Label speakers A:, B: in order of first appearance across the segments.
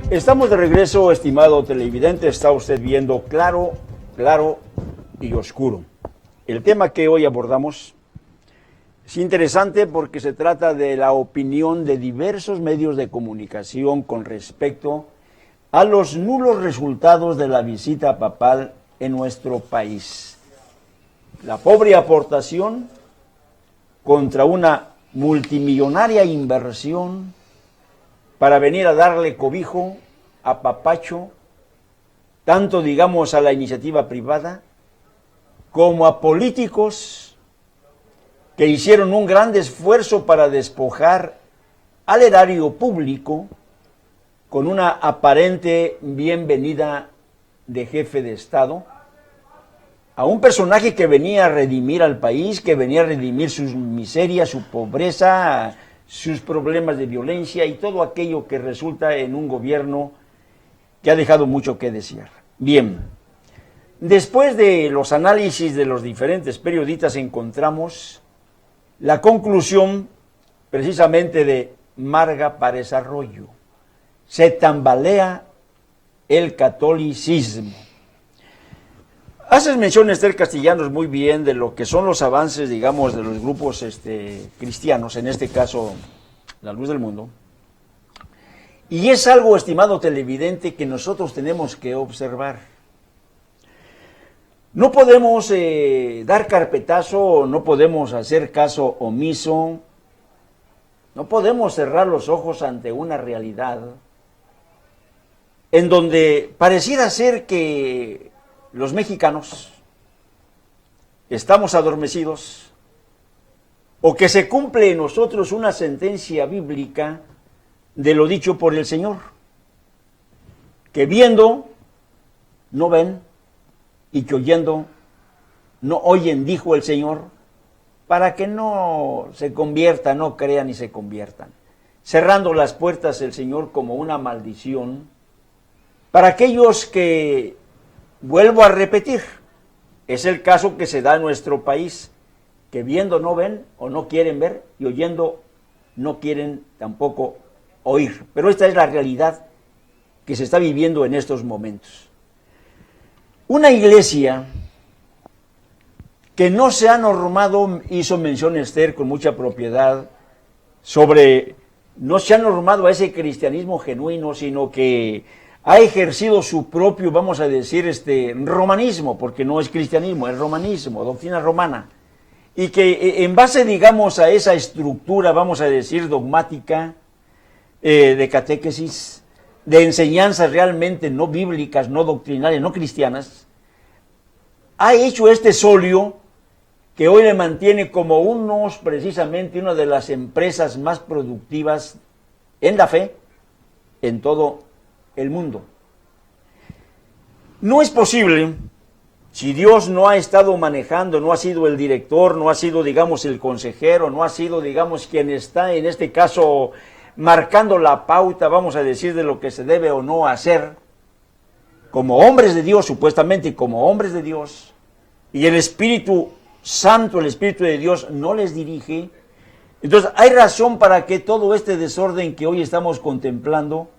A: Estamos de regreso, estimado televidente. Está usted viendo Claro, Claro y Oscuro. El tema que hoy abordamos es interesante porque se trata de la opinión de diversos medios de comunicación con respecto a los nulos resultados de la visita papal en nuestro país. La pobre aportación contra una multimillonaria inversión para venir a darle cobijo, apapacho, tanto digamos a la iniciativa privada como a políticos que hicieron un gran esfuerzo para despojar al erario público con una aparente bienvenida de jefe de Estado a un personaje que venía a redimir al país, que venía a redimir sus miserias, su pobreza, sus problemas de violencia y todo aquello que resulta en un gobierno que ha dejado mucho que desear. Bien, después de los análisis de los diferentes periodistas encontramos la conclusión precisamente de Marga Párez Arroyo. Se tambalea el catolicismo. Haces mención, Esther Castellanos, muy bien de lo que son los avances, digamos, de los grupos cristianos, en este caso, La Luz del Mundo. Y es algo, estimado televidente, que nosotros tenemos que observar. No podemos dar carpetazo, no podemos hacer caso omiso, no podemos cerrar los ojos ante una realidad en donde pareciera ser que los mexicanos estamos adormecidos o que se cumple en nosotros una sentencia bíblica de lo dicho por el Señor, que viendo no ven y que oyendo no oyen, dijo el Señor, para que no se conviertan, no crean y se conviertan, cerrando las puertas el Señor como una maldición para aquellos que, vuelvo a repetir, es el caso que se da en nuestro país, que viendo no ven o no quieren ver y oyendo no quieren tampoco oír. Pero esta es la realidad que se está viviendo en estos momentos. Una iglesia que no se ha normado, hizo mención Esther con mucha propiedad, no se ha normado a ese cristianismo genuino, sino que ha ejercido su propio, vamos a decir, romanismo, porque no es cristianismo, es romanismo, doctrina romana, y que en base, digamos, a esa estructura, vamos a decir, dogmática, de catequesis, de enseñanzas realmente no bíblicas, no doctrinales, no cristianas, ha hecho este solio que hoy le mantiene como precisamente una de las empresas más productivas en la fe en todo el mundo. No es posible, si Dios no ha estado manejando, no ha sido el director, no ha sido, digamos, el consejero, no ha sido, digamos, quien está en este caso marcando la pauta, vamos a decir, de lo que se debe o no hacer, como hombres de Dios, supuestamente como hombres de Dios, y el Espíritu Santo, el Espíritu de Dios no les dirige, entonces hay razón para que todo este desorden que hoy estamos contemplando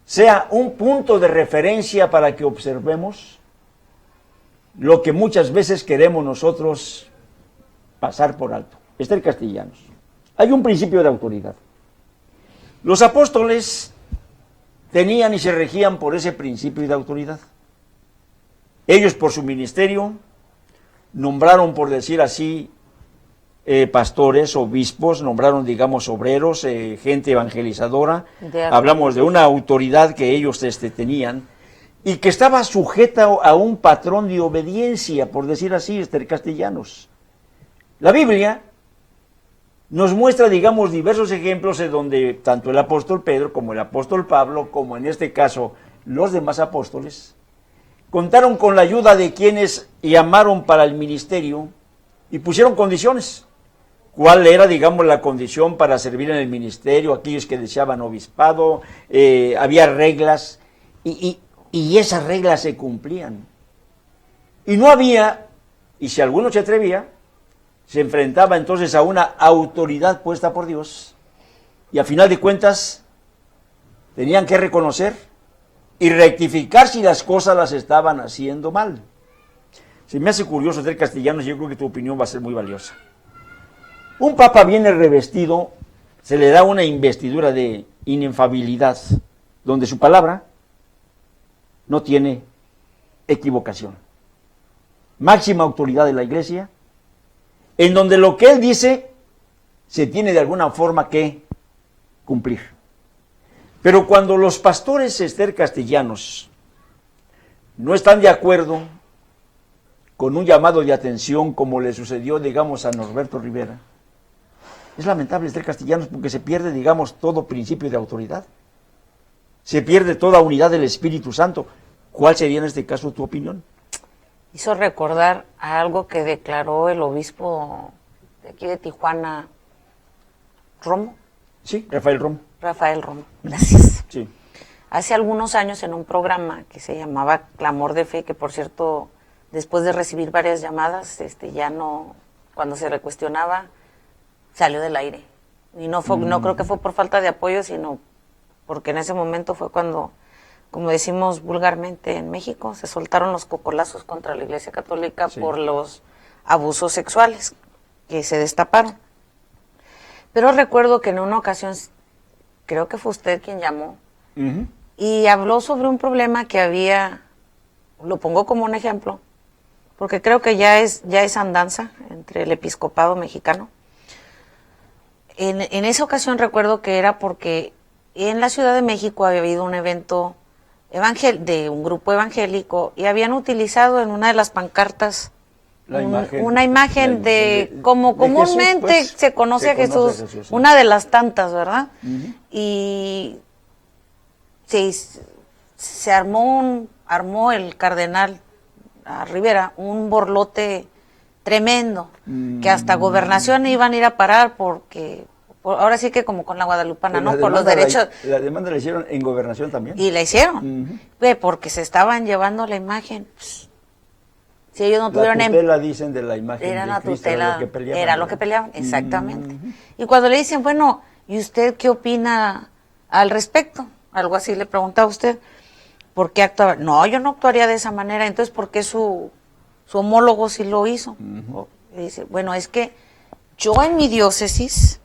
A: sea un punto de referencia para que observemos lo que muchas veces queremos nosotros pasar por alto. Esther Castellanos, hay un principio de autoridad. Los apóstoles tenían y se regían por ese principio de autoridad. Ellos por su ministerio nombraron, por decir así, pastores, obispos, nombraron, digamos, obreros, gente evangelizadora. Hablamos de una autoridad que ellos tenían y que estaba sujeta a un patrón de obediencia, por decir así, Esther Castellanos. La Biblia nos muestra, digamos, diversos ejemplos en donde tanto el apóstol Pedro como el apóstol Pablo, como en este caso los demás apóstoles, contaron con la ayuda de quienes llamaron para el ministerio y pusieron condiciones. ¿Cuál era, digamos, la condición para servir en el ministerio? Aquellos que deseaban obispado, había reglas, y esas reglas se cumplían. Y no había, y si alguno se atrevía, se enfrentaba entonces a una autoridad puesta por Dios, y a final de cuentas Tenían que reconocer y rectificar si las cosas las estaban haciendo mal. Se me hace curioso ser castellanos y yo creo que tu opinión va a ser muy valiosa. Un papa viene revestido, se le da una investidura de inefabilidad, donde su palabra no tiene equivocación. Máxima autoridad de la Iglesia, en donde lo que él dice se tiene de alguna forma que cumplir. Pero cuando los pastores castellanos no están de acuerdo con un llamado de atención como le sucedió, digamos, a Norberto Rivera, es lamentable ser castellanos porque se pierde, digamos, todo principio de autoridad. Se pierde toda unidad del Espíritu Santo. ¿Cuál sería en este caso tu opinión?
B: Hizo recordar a algo que declaró el obispo de aquí de Tijuana, Romo.
A: Sí, Rafael Romo.
B: Rafael Romo, gracias.
A: Sí.
B: Hace algunos años en un programa que se llamaba Clamor de Fe, que por cierto, después de recibir varias llamadas, ya no, cuando se le cuestionaba, salió del aire. Y no creo que fue por falta de apoyo, sino porque en ese momento fue cuando, como decimos vulgarmente en México, se soltaron los cocolazos contra la Iglesia Católica por los abusos sexuales que se destaparon. Pero recuerdo que en una ocasión, creo que fue usted quien llamó, y habló sobre un problema que había, lo pongo como un ejemplo, porque creo que ya es andanza entre el episcopado mexicano. En esa ocasión recuerdo que era porque en la Ciudad de México había habido un evento de un grupo evangélico y habían utilizado en una de las pancartas una imagen de como comúnmente Jesús, pues, se conoce a Jesús, una de las tantas, ¿verdad? Y se armó el cardenal Rivera un borlote tremendo, que hasta gobernación iban a ir a parar porque ahora sí que como con la guadalupana, ¿no? Por los derechos.
A: La demanda la hicieron en gobernación también.
B: Y la hicieron, porque se estaban llevando la imagen. Si ellos no tuvieron...
A: La tutela, dicen, de la imagen
B: era
A: de
B: la
A: Cristo,
B: tutela, era lo que peleaban, exactamente. Y cuando le dicen, bueno, ¿y usted qué opina al respecto? Algo así le preguntaba a usted. ¿Por qué actuaba? No, yo no actuaría de esa manera. Entonces, ¿por qué su homólogo sí lo hizo? Y dice, bueno, es que yo en mi diócesis,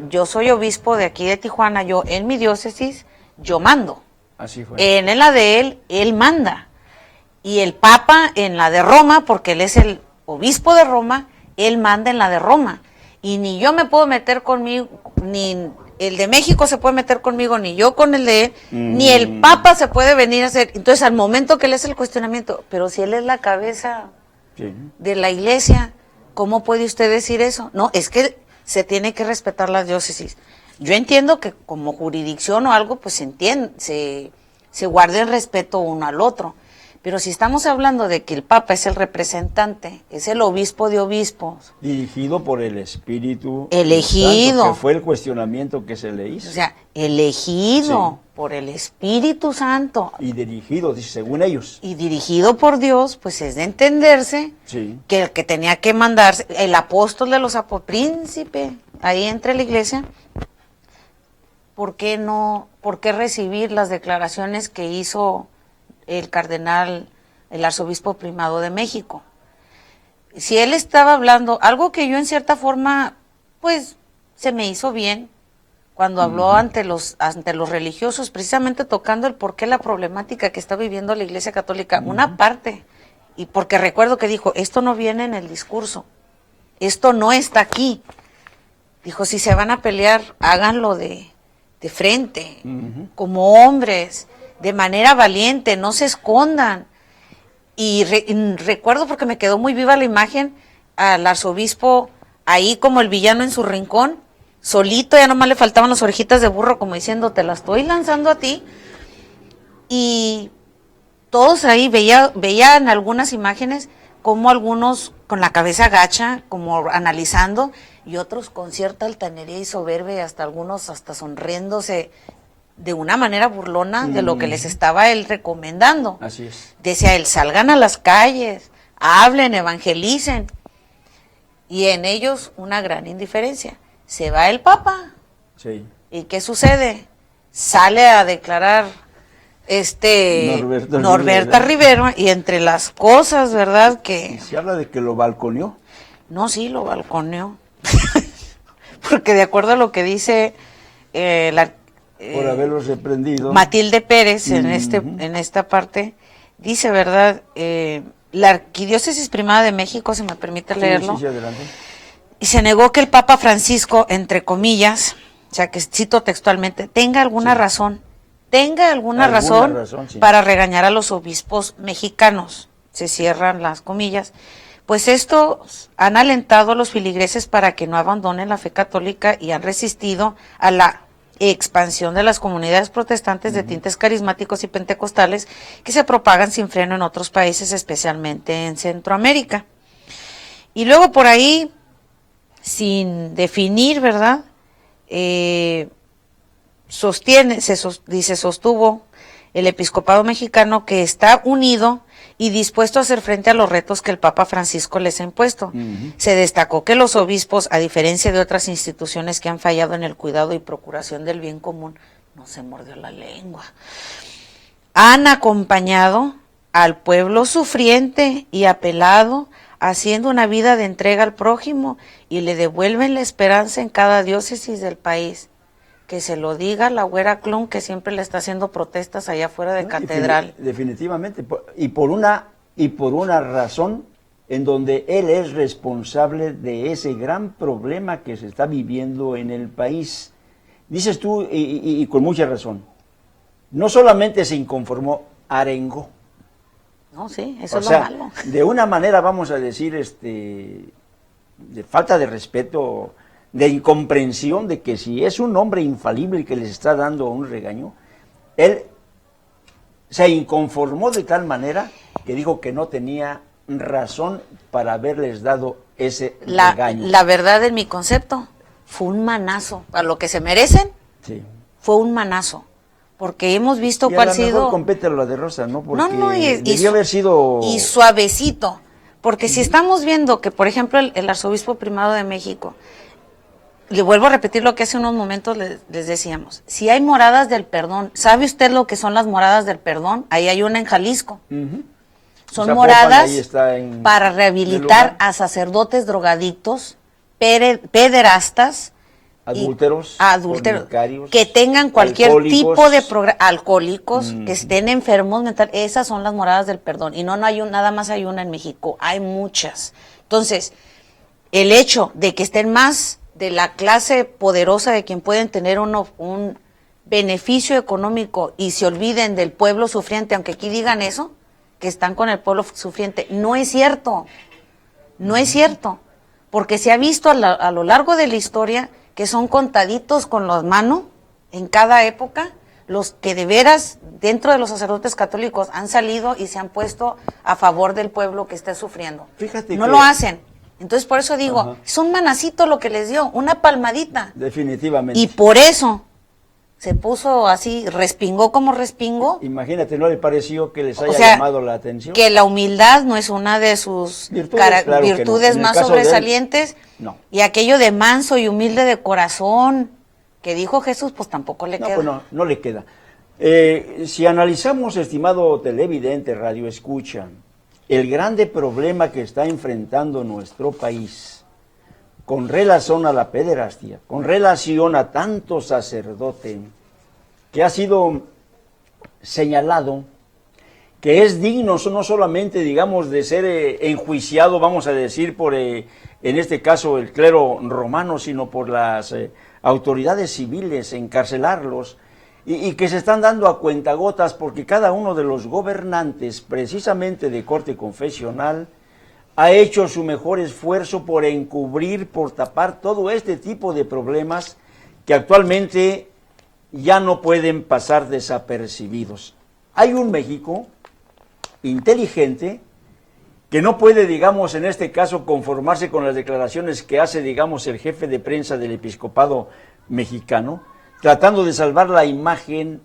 B: yo soy obispo de aquí de Tijuana, yo en mi diócesis, yo mando.
A: Así fue.
B: En la de él manda. Y el Papa en la de Roma, porque él es el obispo de Roma, él manda en la de Roma. Y ni yo me puedo meter conmigo, ni el de México se puede meter conmigo, ni yo con el de él, ni el Papa se puede venir a hacer. Entonces, al momento que él es el cuestionamiento, pero si él es la cabeza de la Iglesia, ¿cómo puede usted decir eso? No, es que se tiene que respetar la diócesis. Yo entiendo que como jurisdicción o algo, pues se guarde el respeto uno al otro. Pero si estamos hablando de que el Papa es el representante, es el obispo de obispos.
A: Dirigido por el Espíritu
B: elegido.
A: Santo, que fue el cuestionamiento que se le hizo.
B: O sea, elegido por el Espíritu Santo.
A: Y dirigido, según ellos.
B: Y dirigido por Dios, pues es de entenderse que el que tenía que mandarse, el apóstol de los apóstoles, príncipe, ahí entre la iglesia, ¿por qué recibir las declaraciones que hizo el cardenal, el arzobispo primado de México? Si él estaba hablando, algo que yo en cierta forma, pues, se me hizo bien, cuando habló ante los religiosos, precisamente tocando el por qué la problemática que está viviendo la Iglesia Católica, una parte, y porque recuerdo que dijo, esto no viene en el discurso, esto no está aquí. Dijo, si se van a pelear, háganlo de frente, como hombres, de manera valiente, no se escondan. Y recuerdo, porque me quedó muy viva la imagen, al arzobispo ahí como el villano en su rincón, solito, ya nomás le faltaban las orejitas de burro, como diciendo, te la estoy lanzando a ti. Y todos ahí, veían algunas imágenes, como algunos con la cabeza gacha, como analizando, y otros con cierta altanería y soberbia, hasta algunos hasta sonriéndose, de una manera burlona de lo que les estaba él recomendando.
A: Así es.
B: Decía él, salgan a las calles, hablen, evangelicen. Y en ellos una gran indiferencia. Se va el Papa.
A: Sí.
B: ¿Y qué sucede? sale a declarar Norberta Rivera, y entre las cosas, ¿verdad? Que
A: se habla de que lo balconeó.
B: No, sí, lo balconeó. Porque de acuerdo a lo que dice
A: por haberlos reprendido,
B: Matilde Pérez en esta parte, dice, ¿verdad? La Arquidiócesis Primada de México, si me permite leerlo,
A: sí, adelante.
B: Y se negó que el Papa Francisco, entre comillas, o sea, que cito textualmente, tenga alguna razón
A: razón,
B: para regañar a los obispos mexicanos. Se cierran las comillas. Pues esto han alentado a los feligreses para que no abandonen la fe católica y han resistido a la expansión de las comunidades protestantes de tintes carismáticos y pentecostales que se propagan sin freno en otros países, especialmente en Centroamérica. Y luego por ahí, sin definir, ¿verdad? Sostuvo el episcopado mexicano que está unido y dispuesto a hacer frente a los retos que el Papa Francisco les ha impuesto. Se destacó que los obispos, a diferencia de otras instituciones que han fallado en el cuidado y procuración del bien común, no se mordió la lengua, han acompañado al pueblo sufriente y apelado, haciendo una vida de entrega al prójimo, y le devuelven la esperanza en cada diócesis del país. Que se lo diga la güera Klum, que siempre le está haciendo protestas allá afuera de catedral.
A: Definitivamente, y por una razón en donde él es responsable de ese gran problema que se está viviendo en el país. Dices tú, y con mucha razón, no solamente se inconformó, arengó.
B: No, sí, eso es lo malo.
A: De una manera, vamos a decir, de falta de respeto, de incomprensión, de que si es un hombre infalible y que les está dando un regaño, él se inconformó de tal manera que dijo que no tenía razón para haberles dado ese regaño.
B: La verdad, en mi concepto, fue un manazo. A lo que se merecen,
A: sí,
B: fue un manazo. Porque hemos visto cuál ha sido...
A: a lo mejor compete lo de Rosa, ¿no? Porque
B: debió
A: haber sido...
B: Y suavecito. Porque si estamos viendo que, por ejemplo, el arzobispo primado de México, le vuelvo a repetir lo que hace unos momentos les decíamos, si hay moradas del perdón, ¿sabe usted lo que son las moradas del perdón? Ahí hay una en Jalisco. Son moradas para rehabilitar a sacerdotes drogadictos, pederastas,
A: adúlteros,
B: que tengan cualquier tipo de alcohólicos, que estén enfermos mental. Esas son las moradas del perdón. Y no hay nada más hay una en México, hay muchas. Entonces, el hecho de que estén más de la clase poderosa, de quien pueden tener un beneficio económico y se olviden del pueblo sufriente, aunque aquí digan eso, que están con el pueblo sufriente, no es cierto, no es cierto, porque se ha visto a lo largo de la historia que son contaditos con las manos en cada época los que de veras dentro de los sacerdotes católicos han salido y se han puesto a favor del pueblo que está sufriendo.
A: Fíjate
B: no lo hacen. Entonces, por eso digo, es un manacito lo que les dio, una palmadita.
A: Definitivamente.
B: Y por eso se puso así, respingó como respingó.
A: Imagínate, ¿no le pareció que les haya llamado la atención?
B: Que la humildad no es una de sus virtudes más sobresalientes.
A: No.
B: Y aquello de manso y humilde de corazón que dijo Jesús, pues tampoco le queda.
A: Pues no le queda. Si analizamos, estimado televidente, radio escucha, el grande problema que está enfrentando nuestro país con relación a la pederastia, con relación a tanto sacerdote que ha sido señalado, que es digno no solamente, digamos, de ser enjuiciado, vamos a decir, por, en este caso, el clero romano, sino por las autoridades civiles, encarcelarlos, y que se están dando a cuentagotas porque cada uno de los gobernantes, precisamente de corte confesional, ha hecho su mejor esfuerzo por encubrir, por tapar todo este tipo de problemas que actualmente ya no pueden pasar desapercibidos. Hay un México inteligente que no puede, digamos, en este caso, conformarse con las declaraciones que hace, digamos, el jefe de prensa del episcopado mexicano, tratando de salvar la imagen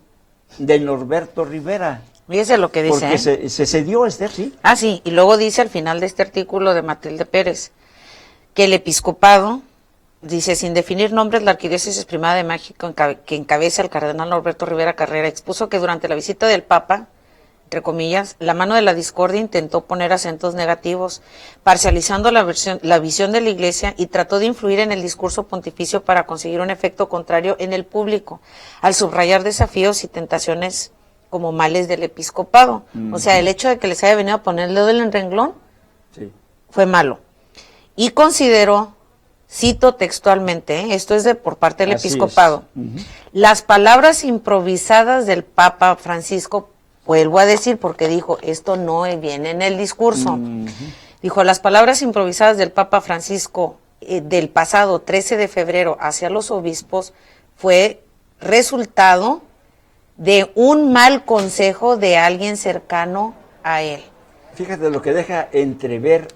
A: de Norberto Rivera.
B: Fíjese lo que dice.
A: Porque se cedió, Esther, ¿sí?
B: Ah, sí, y luego dice al final de este artículo de Matilde Pérez que el episcopado dice, sin definir nombres, la Arquidiócesis Primada de México, que encabeza el cardenal Norberto Rivera Carrera, expuso que durante la visita del Papa, entre comillas, la mano de la discordia intentó poner acentos negativos, parcializando la visión de la Iglesia y trató de influir en el discurso pontificio para conseguir un efecto contrario en el público, al subrayar desafíos y tentaciones como males del episcopado. O sea, el hecho de que les haya venido a poner el dedo en el renglón fue malo. Y consideró, cito textualmente, esto es por parte del episcopado, las palabras improvisadas del Papa Francisco, vuelvo a decir porque dijo, esto no viene en el discurso. Dijo, las palabras improvisadas del Papa Francisco del pasado 13 de febrero hacia los obispos fue resultado de un mal consejo de alguien cercano a él.
A: Fíjate lo que deja entrever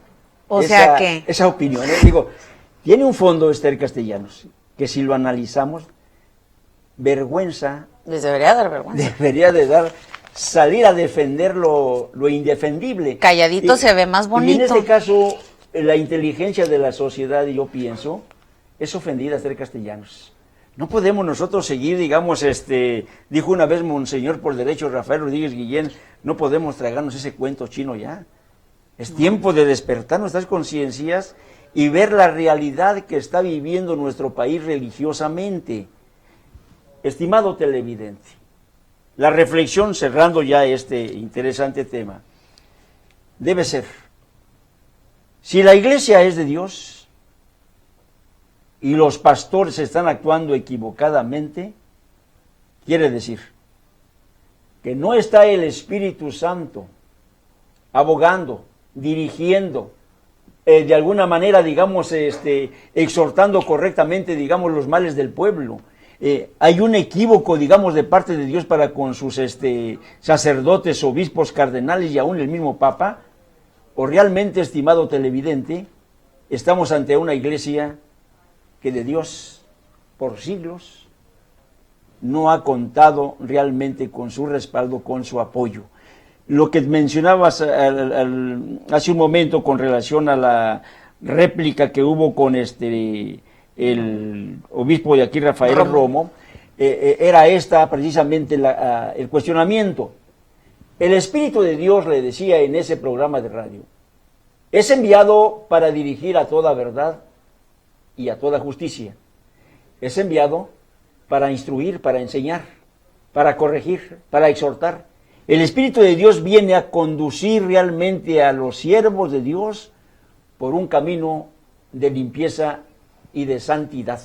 B: esa
A: opinión. Digo, tiene un fondo Esther Castellanos, que si lo analizamos, vergüenza.
B: Les debería dar vergüenza.
A: Debería de dar, salir a defender lo indefendible.
B: Calladito se ve más bonito.
A: Y en este caso, la inteligencia de la sociedad, yo pienso, es ofendida a Esther Castellanos. No podemos nosotros seguir, digamos, dijo una vez Monseñor por derecho Rafael Rodríguez Guillén, no podemos tragarnos ese cuento chino ya. Es tiempo de despertar nuestras conciencias y ver la realidad que está viviendo nuestro país religiosamente. Estimado televidente, la reflexión, cerrando ya este interesante tema, debe ser, si la iglesia es de Dios y los pastores están actuando equivocadamente, quiere decir que no está el Espíritu Santo abogando, dirigiendo, de alguna manera, digamos, exhortando correctamente, digamos, los males del pueblo. Hay un equívoco, digamos, de parte de Dios para con sus sacerdotes, obispos, cardenales y aún el mismo Papa, o realmente, estimado televidente, estamos ante una iglesia que de Dios por siglos no ha contado realmente con su respaldo, con su apoyo. Lo que mencionabas hace un momento con relación a la réplica que hubo con el obispo de aquí, Rafael Romo, era precisamente el cuestionamiento. El Espíritu de Dios, le decía en ese programa de radio, es enviado para dirigir a toda verdad y a toda justicia. Es enviado para instruir, para enseñar, para corregir, para exhortar. El Espíritu de Dios viene a conducir realmente a los siervos de Dios por un camino de limpieza y de santidad.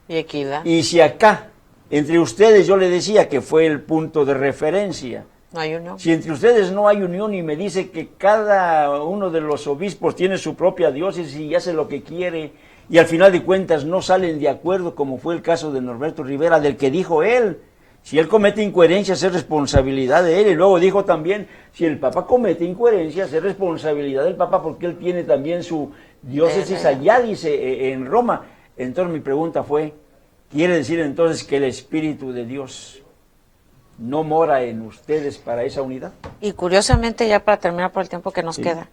B: Y equidad.
A: Y si acá, entre ustedes, yo le decía que fue el punto de referencia.
B: No hay unión.
A: Si entre ustedes no hay unión y me dice que cada uno de los obispos tiene su propia diócesis y hace lo que quiere, y al final de cuentas no salen de acuerdo, como fue el caso de Norberto Rivera, del que dijo él, si él comete incoherencias es responsabilidad de él, y luego dijo también, si el Papa comete incoherencias es responsabilidad del Papa porque él tiene también su diócesis allá, dice, en Roma. Entonces mi pregunta fue, ¿quiere decir entonces que el Espíritu de Dios no mora en ustedes para esa unidad?
B: Y curiosamente, ya para terminar por el tiempo que nos queda,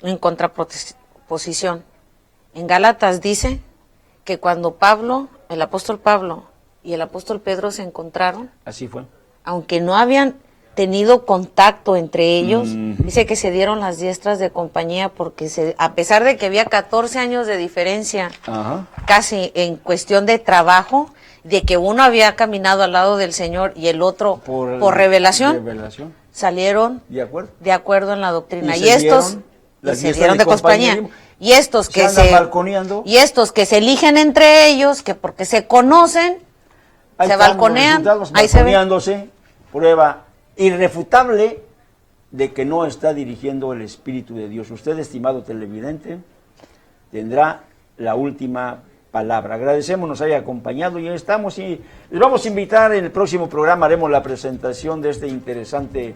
B: en contraposición, en Gálatas dice que cuando el apóstol Pablo y el apóstol Pedro se encontraron,
A: así fue,
B: aunque no habían tenido contacto entre ellos, dice que se dieron las diestras de compañía porque a pesar de que había 14 años de diferencia, casi en cuestión de trabajo, de que uno había caminado al lado del Señor y el otro por revelación, salieron de acuerdo en la doctrina. Y estos se dieron de compañía. Y estos que se eligen entre ellos, que porque se conocen, se balconean, ahí se ve.
A: Prueba irrefutable de que no está dirigiendo el Espíritu de Dios. Usted, estimado televidente, tendrá la última palabra. Agradecemos nos haya acompañado y estamos y les vamos a invitar en el próximo programa, haremos la presentación de este interesante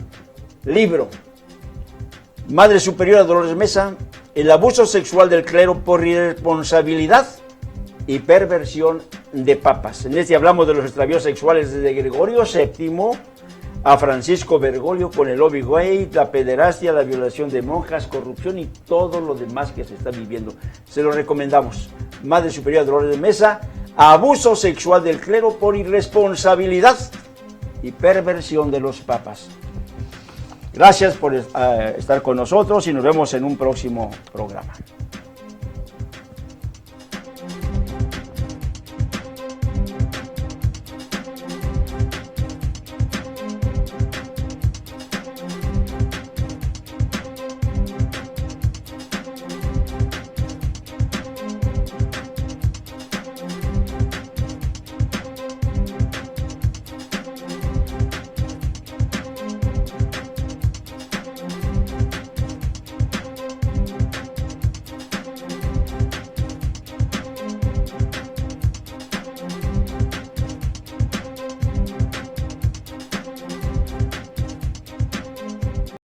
A: libro. Madre Superiora Dolores Mesa, el abuso sexual del clero por irresponsabilidad y perversión de papas. En este hablamos de los extravíos sexuales desde Gregorio VII a Francisco Bergoglio con el Opioid, la pederastia, la violación de monjas, corrupción y todo lo demás que se está viviendo. Se lo recomendamos. Madre Superiora Dolores de Mesa, abuso sexual del clero por irresponsabilidad y perversión de los papas. Gracias por estar con nosotros y nos vemos en un próximo programa.